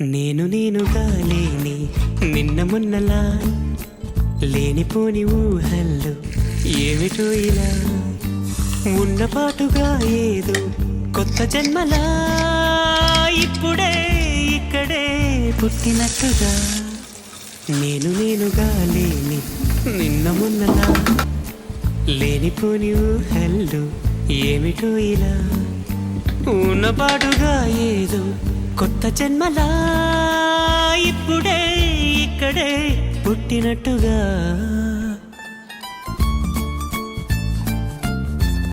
నేనుగా లేని నిన్న మొన్నలా లేనిపోని ఊహల్లో ఏమిటో ఇలా ఉన్నపాటుగా ఏదో కొత్త జన్మలా ఇప్పుడే ఇక్కడే పుట్టినట్టుగా నేనుగా లేని నిన్న మొన్నలా లేనిపోని ఊహల్లో ఏమిటో ఇలా ఉన్నపాటుగా ఏదో కొత్త జన్మలా ఇప్పుడే ఇక్కడే పుట్టినట్టుగా